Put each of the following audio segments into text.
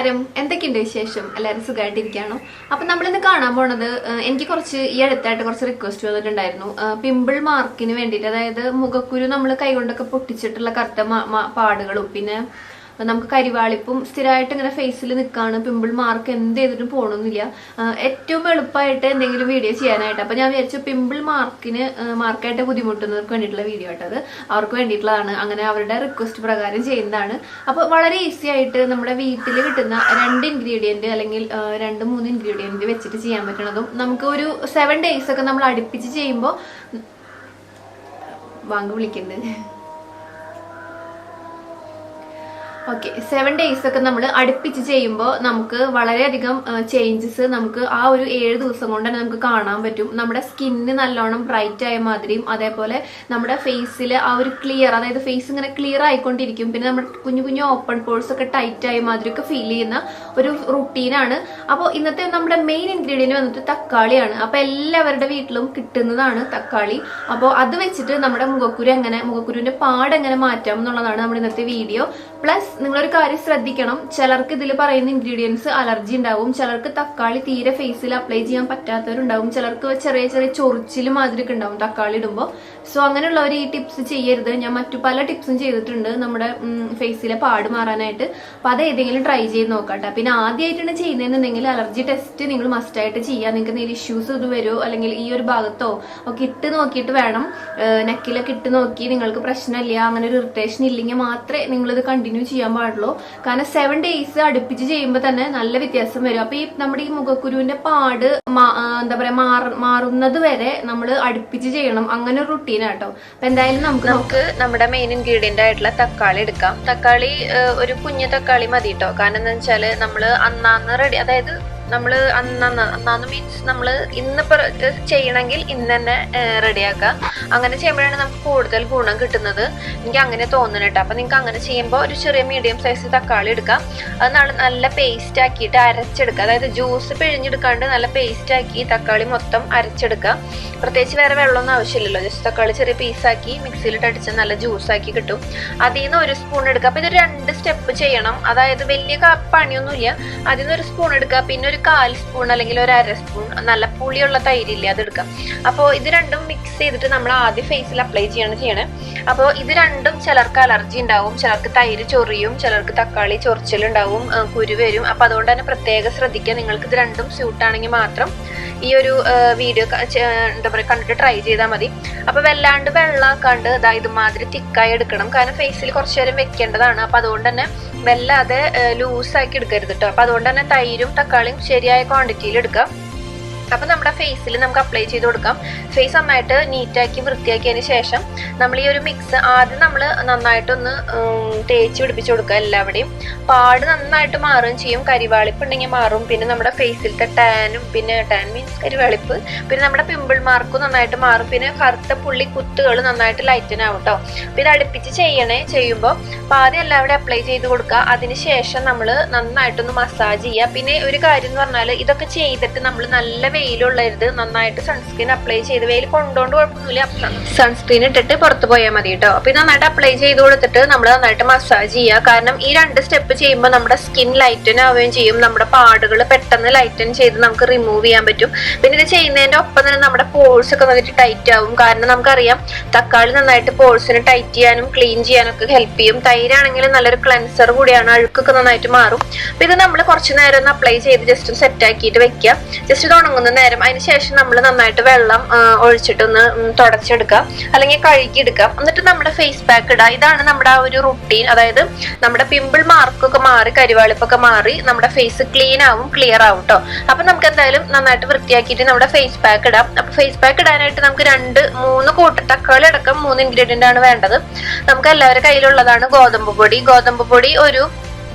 നമസ്കാരം, എന്തൊക്കെയുണ്ട് വിശേഷം? എല്ലാവരും സുഖമായിട്ടിരിക്കുകയാണോ? അപ്പം നമ്മളിന്ന് കാണാൻ പോണത്, എനിക്ക് കുറച്ച് ഈ അടുത്തായിട്ട് കുറച്ച് റിക്വസ്റ്റ് വന്നിട്ടുണ്ടായിരുന്നു. പിമ്പിൾ മാർക്കിന് വേണ്ടിയിട്ട്, അതായത് മുഖക്കുരു നമ്മൾ കൈകൊണ്ടൊക്കെ പൊട്ടിച്ചിട്ടുള്ള കറുത്ത പാടുകളും പിന്നെ നമുക്ക് കരിവാളിപ്പും സ്ഥിരമായിട്ട് ഇങ്ങനെ ഫേസിൽ നിൽക്കുകയാണ്. പിമ്പിൾ മാർക്ക് എന്ത് ചെയ്തിട്ടും പോകണമെന്നില്ല. ഏറ്റവും എളുപ്പമായിട്ട് എന്തെങ്കിലും വീഡിയോ ചെയ്യാനായിട്ട് അപ്പം ഞാൻ വിചാരിച്ചു പിമ്പിൾ മാർക്കായിട്ട് ബുദ്ധിമുട്ടുന്നവർക്ക് വേണ്ടിയിട്ടുള്ള വീഡിയോ ആയിട്ട് അത് അവർക്ക് വേണ്ടിയിട്ടുള്ളതാണ്. അങ്ങനെ അവരുടെ റിക്വസ്റ്റ് പ്രകാരം ചെയ്യുന്നതാണ്. അപ്പോൾ വളരെ ഈസി ആയിട്ട് നമ്മുടെ വീട്ടിൽ കിട്ടുന്ന 2 ഇൻഗ്രീഡിയൻറ്റ് അല്ലെങ്കിൽ 2-3 ഇൻഗ്രീഡിയൻറ്റ് വെച്ചിട്ട് ചെയ്യാൻ പറ്റണതും നമുക്ക് ഒരു 7 days ഒക്കെ നമ്മൾ അടുപ്പിച്ച് ചെയ്യുമ്പോൾ വിളിക്കുന്നത് ഓക്കെ 7 days ഒക്കെ നമ്മൾ അടുപ്പിച്ച് ചെയ്യുമ്പോൾ നമുക്ക് വളരെയധികം ചേഞ്ചസ് നമുക്ക് ആ ഒരു 7 ദിവസം കൊണ്ട് തന്നെ നമുക്ക് കാണാൻ പറ്റും. നമ്മുടെ സ്കിന്ന് നല്ലോണം ബ്രൈറ്റ് ആയ മാതിരിയും അതേപോലെ നമ്മുടെ ഫേസിൽ ആ ഒരു ക്ലിയർ, അതായത് ഫേസ് ഇങ്ങനെ ക്ലിയർ ആയിക്കൊണ്ടിരിക്കും. പിന്നെ നമ്മുടെ കുഞ്ഞു കുഞ്ഞു ഓപ്പൺ പോഴ്സ് ഒക്കെ ടൈറ്റ് ആയ മാതിരിയൊക്കെ ഫീൽ ചെയ്യുന്ന ഒരു റുട്ടീനാണ്. അപ്പോൾ ഇന്നത്തെ നമ്മുടെ മെയിൻ ഇൻഗ്രീഡിയൻറ്റ് വന്നിട്ട് തക്കാളിയാണ്. അപ്പോൾ എല്ലാവരുടെ വീട്ടിലും കിട്ടുന്നതാണ് തക്കാളി. അപ്പോൾ അത് വെച്ചിട്ട് നമ്മുടെ മുഖക്കുരുവിൻ്റെ പാട് എങ്ങനെ മാറ്റാം എന്നുള്ളതാണ് നമ്മുടെ ഇന്നത്തെ വീഡിയോ. പ്ലസ് നിങ്ങളൊരു കാര്യം ശ്രദ്ധിക്കണം, ചിലർക്ക് ഇതിൽ പറയുന്ന ഇൻഗ്രീഡിയൻസ് അലർജി ഉണ്ടാവും, ചിലർക്ക് തക്കാളി തീരെ ഫേസിൽ അപ്ലൈ ചെയ്യാൻ പറ്റാത്തവരുണ്ടാവും, ചിലർക്ക് ചെറിയ ചെറിയ ചൊറിച്ചിൽ മാതിരിയൊക്കെ ഉണ്ടാവും തക്കാളി ഇടുമ്പോൾ. സോ അങ്ങനെയുള്ളവർ ഈ ടിപ്സ് ചെയ്യരുത്. ഞാൻ മറ്റു പല ടിപ്സും ചെയ്തിട്ടുണ്ട് നമ്മുടെ ഫേസിലെ പാട് മാറാനായിട്ട്. അപ്പോൾ അത് ഏതെങ്കിലും ട്രൈ ചെയ്ത് നോക്കട്ടെ. പിന്നെ ആദ്യമായിട്ടാണ് ചെയ്യുന്നതെന്നുണ്ടെങ്കിൽ അലർജി ടെസ്റ്റ് നിങ്ങൾ മസ്റ്റായിട്ട് ചെയ്യുക. നിങ്ങൾക്ക് എന്തെങ്കിലും ഇഷ്യൂസ് ഇത് വരുമോ അല്ലെങ്കിൽ ഈ ഒരു ഭാഗത്തോ ഒക്കെ ഇട്ട് നോക്കിയിട്ട് വേണം, നെക്കിലൊക്കെ ഇട്ട് നോക്കി നിങ്ങൾക്ക് പ്രശ്നമില്ല, അങ്ങനെ ഒരു ഇറിറ്റേഷൻ ഇല്ലെങ്കിൽ മാത്രമേ നിങ്ങളിത് കണ്ടിന്യൂ ചെയ്യാൻ പാടുള്ളൂ. കാരണം 7 days അടുപ്പിച്ച് ചെയ്യുമ്പോൾ തന്നെ നല്ല വ്യത്യാസം വരും. അപ്പൊ ഈ നമ്മുടെ ഈ മുഖക്കുരുവിന്റെ പാട് എന്താ പറയാ മാറുന്നത് വരെ നമ്മൾ അടുപ്പിച്ച് ചെയ്യണം. അങ്ങനെ ഒരു റുട്ടീൻ ആട്ടോ. അപ്പൊ എന്തായാലും നമുക്ക് നമ്മുടെ മെയിൻ ഇൻഗ്രീഡിയന്റ് ആയിട്ടുള്ള തക്കാളി എടുക്കാം. തക്കാളി ഒരു കുഞ്ഞു തക്കാളി മതി കേട്ടോ. കാരണം എന്താ വെച്ചാല് നമ്മള് അന്നാന്ന് റെഡി, അതായത് നമ്മള് അന്നാന്ന് മീൻസ് നമ്മള് ഇന്നിപ്പോ ചെയ്യണമെങ്കിൽ ഇന്ന് തന്നെ റെഡിയാക്കാം. അങ്ങനെ ചെയ്യുമ്പോഴാണ് നമുക്ക് കൂടുതൽ ഗുണം കിട്ടുന്നത്. എനിക്ക് അങ്ങനെ തോന്നുന്നു കേട്ടോ. അപ്പൊ നിങ്ങൾക്ക് അങ്ങനെ ചെയ്യുമ്പോൾ ഒരു ചെറിയ മീഡിയം സൈസ് തക്കാളി എടുക്കാം. അത് നല്ല പേസ്റ്റ് ആക്കിയിട്ട് അരച്ചെടുക്കുക. അതായത് ജ്യൂസ് പിഴിഞ്ഞെടുക്കാണ്ട് നല്ല പേസ്റ്റ് ആക്കി തക്കാളി മൊത്തം അരച്ചെടുക്കുക. പ്രത്യേകിച്ച് വേറെ വെള്ളമൊന്നും ആവശ്യമില്ലല്ലോ. ജസ്റ്റ് തക്കാളി ചെറിയ പീസാക്കി മിക്സിയിലിട്ട് അടിച്ച് നല്ല ജ്യൂസ് ആക്കി കിട്ടും. അതിൽ നിന്ന് 1 സ്പൂൺ എടുക്കുക. അപ്പൊ ഇത് 2 സ്റ്റെപ്പ് ചെയ്യണം. അതായത് വലിയ പണിയൊന്നുമില്ല. അതിൽ നിന്ന് 1 സ്പൂൺ എടുക്കുക. പിന്നെ ഒരു 1/4 സ്പൂൺ അല്ലെങ്കിൽ ഒരു 1/2 സ്പൂൺ നല്ല പുളിയുള്ള തൈരില്ലേ, അതെടുക്കാം. അപ്പോൾ ഇത് രണ്ടും മിക്സ് ചെയ്തിട്ട് നമ്മൾ ആദ്യം ഫേസിൽ അപ്ലൈ ചെയ്യണേ. അപ്പോൾ ഇത് രണ്ടും ചിലർക്ക് അലർജി ഉണ്ടാവും, ചിലർക്ക് തൈര് ചൊറിയും, ചിലർക്ക് തക്കാളി ചൊറിച്ചിലുണ്ടാവും, കുരു വരും. അപ്പൊ അതുകൊണ്ട് തന്നെ പ്രത്യേകം ശ്രദ്ധിക്കുക. നിങ്ങൾക്ക് ഇത് രണ്ടും സ്യൂട്ടാണെങ്കിൽ മാത്രം ഈ ഒരു വീഡിയോ എന്താ പറയുക കണ്ടിട്ട് ട്രൈ ചെയ്താൽ മതി. അപ്പൊ വല്ലാണ്ട് വെള്ളമാക്കാണ്ട് ഇതുമാതിരി തിക്കായി എടുക്കണം. കാരണം ഫേസിൽ കുറച്ചു നേരം വെക്കേണ്ടതാണ്. അപ്പൊ അതുകൊണ്ട് തന്നെ വല്ലാതെ ലൂസാക്കി എടുക്കരുത് കേട്ടോ. അപ്പൊ അതുകൊണ്ട് തന്നെ തൈരും തക്കാളിയും ശരിയായ ക്വാണ്ടിറ്റിയിൽ എടുക്കാം. അപ്പൊ നമ്മുടെ ഫേസിൽ നമുക്ക് അപ്ലൈ ചെയ്ത് കൊടുക്കാം. ഫേസ് നന്നായിട്ട് നീറ്റാക്കി വൃത്തിയാക്കിയതിന് ശേഷം നമ്മൾ ഈ ഒരു മിക്സ് ആദ്യം നമ്മൾ നന്നായിട്ടൊന്ന് തേച്ച് പിടിപ്പിച്ച് കൊടുക്കുക എല്ലാവിടെയും. പാട് നന്നായിട്ട് മാറുകയും ചെയ്യും. കരിവാളിപ്പ് ഉണ്ടെങ്കിൽ മാറും. പിന്നെ നമ്മുടെ ഫേസിലത്തെ ടാനും, പിന്നെ ടാൻ മീൻസ് കരിവാളിപ്പ്, പിന്നെ നമ്മുടെ പിമ്പിൾ മാർക്കും നന്നായിട്ട് മാറും. പിന്നെ കറുത്ത പുള്ളി കുത്തുകൾ നന്നായിട്ട് ലൈറ്റൻ ആവും കേട്ടോ. അപ്പൊ ഇത് അടുപ്പിച്ച് ചെയ്യുമ്പോൾ ആദ്യം എല്ലാവിടെയും അപ്ലൈ ചെയ്ത് കൊടുക്കുക. അതിനുശേഷം നമ്മൾ നന്നായിട്ടൊന്ന് മസാജ് ചെയ്യുക. പിന്നെ ഒരു കാര്യം എന്ന് പറഞ്ഞാൽ ഇതൊക്കെ ചെയ്തിട്ട് നമ്മൾ നല്ല വെയിലുള്ളരുത്. നന്നായിട്ട് സൺസ്ക്രീൻ അപ്ലൈ ചെയ്ത്, വെയിൽ കൊണ്ടോണ്ട് കുഴപ്പമൊന്നുമില്ല, സൺസ്ക്രീൻ ഇട്ടിട്ട് പുറത്ത് പോയാൽ മതി കേട്ടോ. അപ്പൊ ഇത് നന്നായിട്ട് അപ്ലൈ ചെയ്ത് കൊടുത്തിട്ട് നമ്മൾ നന്നായിട്ട് മസാജ് ചെയ്യുക. കാരണം ഈ 2 സ്റ്റെപ്പ് ചെയ്യുമ്പോൾ നമ്മുടെ സ്കിൻ ലൈറ്റൻ ആവുകയും ചെയ്യും. നമ്മുടെ പാടുകൾ പെട്ടെന്ന് ലൈറ്റൻ ചെയ്ത് നമുക്ക് റിമൂവ് ചെയ്യാൻ പറ്റും. പിന്നെ ഇത് ചെയ്യുന്നതിന്റെ ഒപ്പം തന്നെ നമ്മുടെ പോഴ്സ് ഒക്കെ നന്നായിട്ട് ടൈറ്റ് ആവും. കാരണം നമുക്കറിയാം തക്കാളി നന്നായിട്ട് പോഴ്സിന് ടൈറ്റ് ചെയ്യാനും ക്ലീൻ ചെയ്യാനും ഒക്കെ ഹെൽപ്പ് ചെയ്യും. തൈരാണെങ്കിൽ നല്ലൊരു ക്ലെൻസർ കൂടിയാണ്, അഴുക്കൊക്കെ നന്നായിട്ട് മാറും. അപ്പൊ ഇത് നമ്മൾ കുറച്ച് നേരം ഒന്ന് അപ്ലൈ ചെയ്ത് ജസ്റ്റ് സെറ്റ് ആക്കിയിട്ട് വെക്കുക. ജസ്റ്റ് ഇത് ഉണങ്ങുന്ന നേരം. അതിനുശേഷം നമ്മൾ നന്നായിട്ട് വെള്ളം ഒഴിച്ചിട്ടൊന്ന് തുടച്ചെടുക്കാം അല്ലെങ്കിൽ കഴുകിയെടുക്കാം. എന്നിട്ട് നമ്മുടെ ഫേസ് പാക്ക് ഇടാം. ഇതാണ് നമ്മുടെ ആ ഒരു റുട്ടീൻ. അതായത് നമ്മുടെ പിമ്പിൾ മാർക്കൊക്കെ മാറി, കരിവാളിപ്പൊക്കെ മാറി, നമ്മുടെ ഫേസ് ക്ലീൻ ആവും, ക്ലിയർ ആവും കേട്ടോ. അപ്പൊ നമുക്ക് എന്തായാലും നന്നായിട്ട് വൃത്തിയാക്കിയിട്ട് നമ്മുടെ ഫേസ് പാക്ക് ഇടാം. അപ്പൊ ഫേസ് പാക്ക് ഇടാനായിട്ട് നമുക്ക് 2-3 കൂട്ടം തക്കാളി അടക്കം 3 ഇൻഗ്രീഡിയന്റ് ആണ് വേണ്ടത്. നമുക്ക് എല്ലാവരുടെ കയ്യിലുള്ളതാണ് ഗോതമ്പ് പൊടി. ഒരു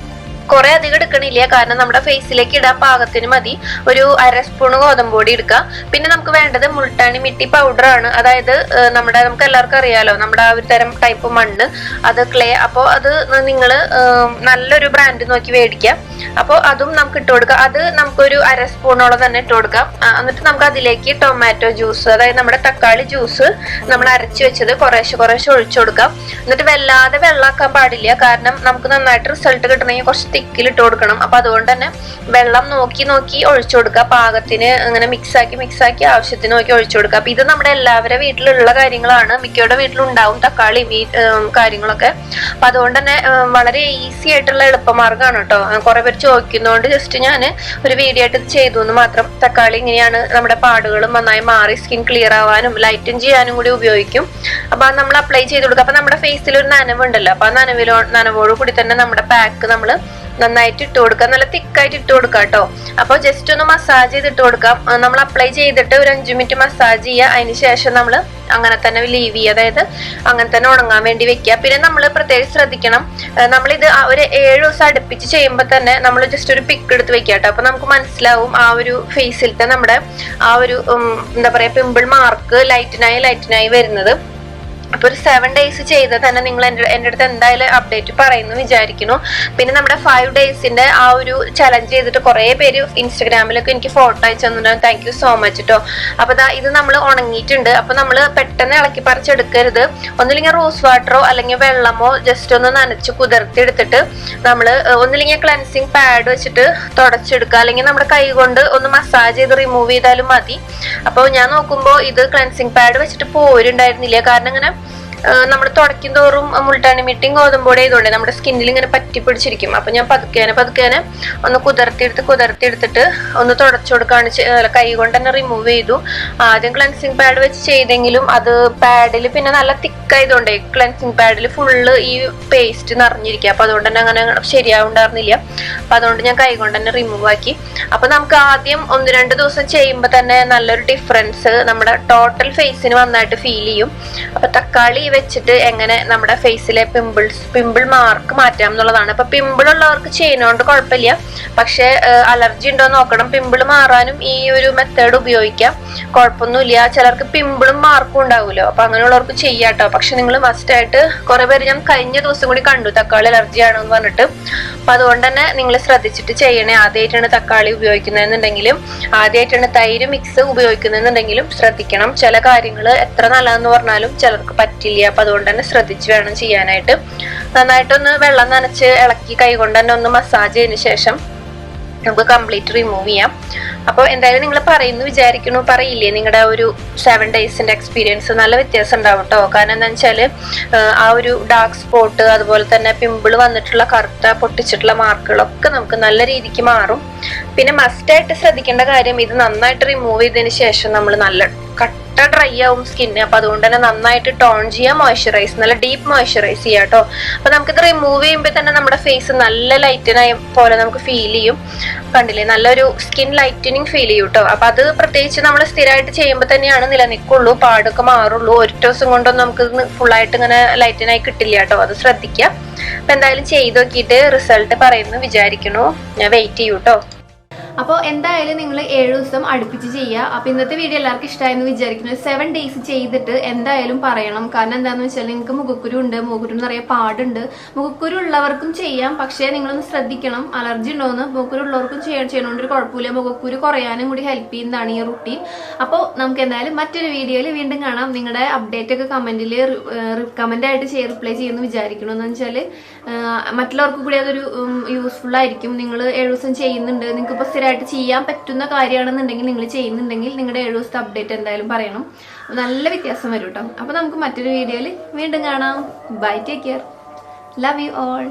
കുറെ അധികം എടുക്കണില്ല, കാരണം നമ്മുടെ ഫേസിലേക്ക് ഇടാൻ പാകത്തിന് മതി. ഒരു 1/2 സ്പൂൺ ഗോതമ്പ് പൊടി എടുക്കുക. പിന്നെ നമുക്ക് വേണ്ടത് മുൾട്ടാണി മിട്ടി പൗഡർ ആണ്. അതായത് നമുക്ക് എല്ലാവർക്കും അറിയാലോ നമ്മുടെ ആ ഒരു തരം ടൈപ്പ് മണ്ണ്, അത് ക്ലേ. അപ്പോൾ അത് നിങ്ങൾ നല്ലൊരു ബ്രാൻഡ് നോക്കി മേടിക്കുക. അപ്പോൾ അതും നമുക്ക് ഇട്ട് കൊടുക്കാം. അത് നമുക്കൊരു 1/2 സ്പൂണോളം തന്നെ ഇട്ട് കൊടുക്കാം. എന്നിട്ട് നമുക്ക് അതിലേക്ക് ടൊമാറ്റോ ജ്യൂസ്, അതായത് നമ്മുടെ തക്കാളി ജ്യൂസ് നമ്മൾ അരച്ചു വെച്ചത് കുറേശ്ശെ ഒഴിച്ചു കൊടുക്കാം. എന്നിട്ട് വല്ലാതെ വെള്ളമാക്കാൻ പാടില്ല, കാരണം നമുക്ക് നന്നായിട്ട് റിസൾട്ട് കിട്ടണമെങ്കിൽ കുറച്ച് തിക്കിൽ ഇട്ട് കൊടുക്കണം. അപ്പൊ അതുകൊണ്ട് തന്നെ വെള്ളം നോക്കി ഒഴിച്ചു കൊടുക്കുക. പാകത്തിന് അങ്ങനെ മിക്സാക്കി ആവശ്യത്തിന് നോക്കി ഒഴിച്ചു കൊടുക്കുക. അപ്പൊ ഇത് നമ്മുടെ എല്ലാവരുടെ വീട്ടിലുള്ള കാര്യങ്ങളാണ്, മിക്കവരുടെ വീട്ടിലുണ്ടാവും തക്കാളി കാര്യങ്ങളൊക്കെ. അപ്പൊ അതുകൊണ്ട് തന്നെ വളരെ ഈസി ആയിട്ടുള്ള എളുപ്പമാർഗ്ഗമാണ് കേട്ടോ. കുറെ പേര് ചോദിക്കുന്നതുകൊണ്ട് ജസ്റ്റ് ഞാൻ ഒരു വീഡിയോ ആയിട്ട് ഇത് ചെയ്തു എന്ന് മാത്രം. തക്കാളി ഇങ്ങനെയാണ് നമ്മുടെ പാടുകളും നന്നായി മാറി സ്കിൻ ക്ലിയർ ആവാനും ലൈറ്റൻ ചെയ്യാനും കൂടി ഉപയോഗിക്കും. അപ്പൊ അത് നമ്മൾ അപ്ലൈ ചെയ്ത് കൊടുക്കുക. അപ്പൊ നമ്മുടെ ഫേസിൽ ഒരു നനവുണ്ടല്ലോ, അപ്പൊ ആ നനവോട് കൂടി തന്നെ നമ്മുടെ പാക്ക് നമ്മൾ നന്നായിട്ട് ഇട്ട് കൊടുക്കുക, നല്ല തിക്കായിട്ട് ഇട്ട് കൊടുക്കുക കേട്ടോ. അപ്പോൾ ജസ്റ്റ് ഒന്ന് മസാജ് ചെയ്ത് ഇട്ട് കൊടുക്കാം. നമ്മൾ അപ്ലൈ ചെയ്തിട്ട് ഒരു 5 മിനിറ്റ് മസാജ് ചെയ്യുക. അതിന് ശേഷം നമ്മൾ അങ്ങനെ തന്നെ ലീവ് ചെയ്യുക, അതായത് അങ്ങനെ തന്നെ ഉണങ്ങാൻ വേണ്ടി വെക്കുക. പിന്നെ നമ്മൾ പ്രത്യേകം ശ്രദ്ധിക്കണം, നമ്മളിത് ഒരു 7 ദിവസം അടുപ്പിച്ച് ചെയ്യുമ്പോൾ തന്നെ നമ്മൾ ജസ്റ്റ് ഒരു പിക്ക് എടുത്ത് വെക്കുക കേട്ടോ. അപ്പൊ നമുക്ക് മനസ്സിലാവും ആ ഒരു ഫേസിലത്തെ നമ്മുടെ ആ ഒരു എന്താ പറയാ പിമ്പിൾ മാർക്ക് ലൈറ്റനായി വരുന്നത്. അപ്പൊ ഒരു 7 ഡേയ്സ് ചെയ്ത് തന്നെ നിങ്ങൾ എൻ്റെ അടുത്ത് എന്തായാലും അപ്ഡേറ്റ് പറയുന്നു വിചാരിക്കുന്നു. പിന്നെ നമ്മുടെ 5 ഡേയ്സിന്റെ ആ ഒരു ചലഞ്ച് ചെയ്തിട്ട് കുറെ പേര് ഇൻസ്റ്റഗ്രാമിലൊക്കെ എനിക്ക് ഫോട്ടോ അയച്ചു തന്നിട്ടുണ്ട്. താങ്ക് യു സോ മച്ച് കേട്ടോ. അപ്പൊ ഇത് നമ്മൾ ഉണങ്ങിയിട്ടുണ്ട്. അപ്പൊ നമ്മൾ പെട്ടെന്ന് ഇളക്കി പറിച്ചെടുക്കരുത്. ഒന്നില്ലെങ്കിൽ റോസ് വാട്ടറോ അല്ലെങ്കിൽ വെള്ളമോ ജസ്റ്റ് ഒന്ന് നനച്ച് കുതിർത്തി എടുത്തിട്ട് നമ്മൾ ഒന്നില്ലെങ്കിൽ ക്ലെൻസിങ് പാഡ് വെച്ചിട്ട് തുടച്ചെടുക്കുക, അല്ലെങ്കിൽ നമ്മുടെ കൈ കൊണ്ട് ഒന്ന് മസാജ് ചെയ്ത് റിമൂവ് ചെയ്താലും മതി. അപ്പോൾ ഞാൻ നോക്കുമ്പോൾ ഇത് ക്ലെൻസിങ് പാഡ് വെച്ചിട്ട് പോരുണ്ടായിരുന്നില്ല, കാരണം ഇങ്ങനെ നമ്മൾ തുടക്കും തോറും മുൾട്ടാണി മിട്ടിങ് ഗോതമ്പോടെ ആയതുകൊണ്ട് നമ്മുടെ സ്കിന്നിൽ ഇങ്ങനെ പറ്റി പിടിച്ചിരിക്കും. അപ്പൊ ഞാൻ പതുക്കേനെ ഒന്ന് കുതിർത്തിയെടുത്തിട്ട് ഒന്ന് തുടച്ചു കൊടുക്കാണ്, കൈ കൊണ്ട് തന്നെ റിമൂവ് ചെയ്തു. ആദ്യം ക്ലെൻസിങ് പാഡ് വെച്ച് ചെയ്തെങ്കിലും അത് പാഡിൽ പിന്നെ നല്ല തിക്കായതുകൊണ്ട് ക്ലെൻസിങ് പാഡിൽ ഫുള്ള് ഈ പേസ്റ്റ് നിറഞ്ഞിരിക്കുക. അപ്പൊ അതുകൊണ്ട് തന്നെ അങ്ങനെ ശരിയാവുണ്ടായിരുന്നില്ല. അപ്പൊ അതുകൊണ്ട് ഞാൻ കൈ കൊണ്ട് തന്നെ റിമൂവ് ആക്കി. അപ്പൊ നമുക്ക് ആദ്യം 1-2 ദിവസം ചെയ്യുമ്പോൾ തന്നെ നല്ലൊരു ഡിഫറൻസ് നമ്മുടെ ടോട്ടൽ ഫേസിന് നന്നായിട്ട് ഫീൽ ചെയ്യും. അപ്പൊ തക്കാളി വെച്ചിട്ട് എങ്ങനെ നമ്മുടെ ഫേസിലെ പിമ്പിൾ മാർക്ക് മാറ്റാം എന്നുള്ളതാണ്. അപ്പൊ പിമ്പിൾ ഉള്ളവർക്ക് ചെയ്യുന്നതുകൊണ്ട് കുഴപ്പമില്ല, പക്ഷെ അലർജി ഉണ്ടോ നോക്കണം. പിമ്പിൾ മാറാനും ഈ ഒരു മെത്തേഡ് ഉപയോഗിക്കാം, കുഴപ്പമൊന്നുമില്ല. ചിലർക്ക് പിമ്പിളും മാർക്കും ഉണ്ടാവുമല്ലോ, അപ്പൊ അങ്ങനെയുള്ളവർക്ക് ചെയ്യാട്ടോ. പക്ഷെ നിങ്ങൾ മസ്റ്റ് ആയിട്ട് കുറെ പേര് ഞാൻ കഴിഞ്ഞ ദിവസം കൂടി കണ്ടു തക്കാളി അലർജി ആണോ എന്ന് പറഞ്ഞിട്ട്. അപ്പൊ അതുകൊണ്ട് തന്നെ നിങ്ങൾ ശ്രദ്ധിച്ചിട്ട് ചെയ്യണേ. ആദ്യമായിട്ടാണ് തക്കാളി ഉപയോഗിക്കുന്നതെന്നുണ്ടെങ്കിലും ആദ്യമായിട്ടാണ് തൈര് മിക്സ് ഉപയോഗിക്കുന്നതെന്നുണ്ടെങ്കിലും ശ്രദ്ധിക്കണം. ചില കാര്യങ്ങൾ എത്ര നല്ലതെന്ന് പറഞ്ഞാലും ചിലർക്ക് പറ്റില്ല. അപ്പൊ അതുകൊണ്ട് തന്നെ ശ്രദ്ധിച്ച് വേണം ചെയ്യാനായിട്ട്. നന്നായിട്ടൊന്ന് വെള്ളം നനച്ച് ഇളക്കി കൈ കൊണ്ട് തന്നെ ഒന്ന് മസാജ് ചെയ്തതിന് ശേഷം നമുക്ക് കംപ്ലീറ്റ് റിമൂവ് ചെയ്യാം. അപ്പോൾ എന്തായാലും നിങ്ങൾ പറയുന്നു വിചാരിക്കുന്നു, പറയില്ലേ നിങ്ങളുടെ ഒരു 7 ഡേയ്സിന്റെ എക്സ്പീരിയൻസ് നല്ല വ്യത്യാസം ഉണ്ടാവും കേട്ടോ. കാരണം എന്താ വെച്ചാല് ആ ഒരു ഡാർക്ക് സ്പോട്ട്, അതുപോലെ തന്നെ പിമ്പിൾ വന്നിട്ടുള്ള കറുത്ത പൊട്ടിച്ചിട്ടുള്ള മാർക്കുകളൊക്കെ നമുക്ക് നല്ല രീതിക്ക് മാറും. പിന്നെ മസ്റ്റായിട്ട് ശ്രദ്ധിക്കേണ്ട കാര്യം, ഇത് നന്നായിട്ട് റിമൂവ് ചെയ്തതിന് ശേഷം നമ്മൾ നല്ല കട്ട ഡ്രൈ ആവും സ്കിന്ന്. അപ്പൊ അതുകൊണ്ട് തന്നെ നന്നായിട്ട് ടോൺ ചെയ്യാം, മോയ്സ്ചറൈസ്, നല്ല ഡീപ്പ് മോയ്സ്ചറൈസ് ചെയ്യാം കേട്ടോ. അപ്പൊ നമുക്കിത് റിമൂവ് ചെയ്യുമ്പോൾ തന്നെ നമ്മുടെ ഫേസ് നല്ല ലൈറ്റനായ പോലെ നമുക്ക് ഫീൽ ചെയ്യും. കണ്ടില്ലേ, നല്ലൊരു സ്കിൻ ലൈറ്റനിങ് ഫീൽ ചെയ്യും കേട്ടോ. അപ്പൊ അത് പ്രത്യേകിച്ച് നമ്മൾ സ്ഥിരമായിട്ട് ചെയ്യുമ്പോൾ തന്നെയാണ് നിലനിൽക്കുള്ളൂ, പാടൊക്കെ മാറുള്ളൂ. ഒരു ദിവസം കൊണ്ടൊന്നും നമുക്ക് ഫുള്ളായിട്ട് ഇങ്ങനെ ലൈറ്റനായി കിട്ടില്ല കേട്ടോ, അത് ശ്രദ്ധിക്കുക. അപ്പൊ എന്തായാലും ചെയ്ത് നോക്കിയിട്ട് റിസൾട്ട് പറയുന്നു വിചാരിക്കുന്നു. ഞാൻ വെയിറ്റ് ചെയ്യൂ കേട്ടോ. അപ്പോൾ എന്തായാലും നിങ്ങൾ 7 ദിവസം അടുപ്പിച്ച് ചെയ്യുക. അപ്പോൾ ഇന്നത്തെ വീഡിയോ എല്ലാവർക്കും ഇഷ്ടമായെന്ന് വിചാരിക്കുന്നു. 7 ഡേയ്സ് ചെയ്തിട്ട് എന്തായാലും പറയണം. കാരണം എന്താണെന്ന് വെച്ചാൽ നിങ്ങൾക്ക് മുഖക്കുരു ഉണ്ട്, മുഖക്കുരു നിറയെ പാടുണ്ട്. മുഖക്കുരു ഉള്ളവർക്കും ചെയ്യാം, പക്ഷേ നിങ്ങളൊന്ന് ശ്രദ്ധിക്കണം, അലർജി ഉണ്ടോയെന്ന്. മുഖക്കുരു ഉള്ളവർക്കും ചെയ്യണോണ്ട് ഒരു കുഴപ്പമില്ല, മുഖക്കുരു കുറയാനും കൂടി ഹെൽപ്പ് ചെയ്യുന്നതാണ് ഈ റുട്ടീൻ. അപ്പോൾ നമുക്ക് എന്തായാലും മറ്റൊരു വീഡിയോയിൽ വീണ്ടും കാണാം. നിങ്ങളുടെ അപ്ഡേറ്റ് ഒക്കെ കമൻ്റായിട്ട് റിപ്ലൈ ചെയ്യുമെന്ന് വിചാരിക്കണം. എന്ന് വെച്ചാൽ മറ്റുള്ളവർക്ക് കൂടി അതൊരു യൂസ്ഫുൾ ആയിരിക്കും. നിങ്ങൾ 7 ദിവസം ചെയ്യുന്നുണ്ട്, നിങ്ങൾക്ക് ഇപ്പോൾ സ്ഥിരമായിട്ട് ചെയ്യാൻ പറ്റുന്ന കാര്യമാണെന്നുണ്ടെങ്കിൽ നിങ്ങൾ ചെയ്യുന്നുണ്ടെങ്കിൽ നിങ്ങളുടെ 7 ദിവസത്തെ അപ്ഡേറ്റ് എന്തായാലും പറയണം. നല്ല വ്യത്യാസം വരും കേട്ടോ. അപ്പോൾ നമുക്ക് മറ്റൊരു വീഡിയോയിൽ വീണ്ടും കാണാം. Bye, take care, love you all.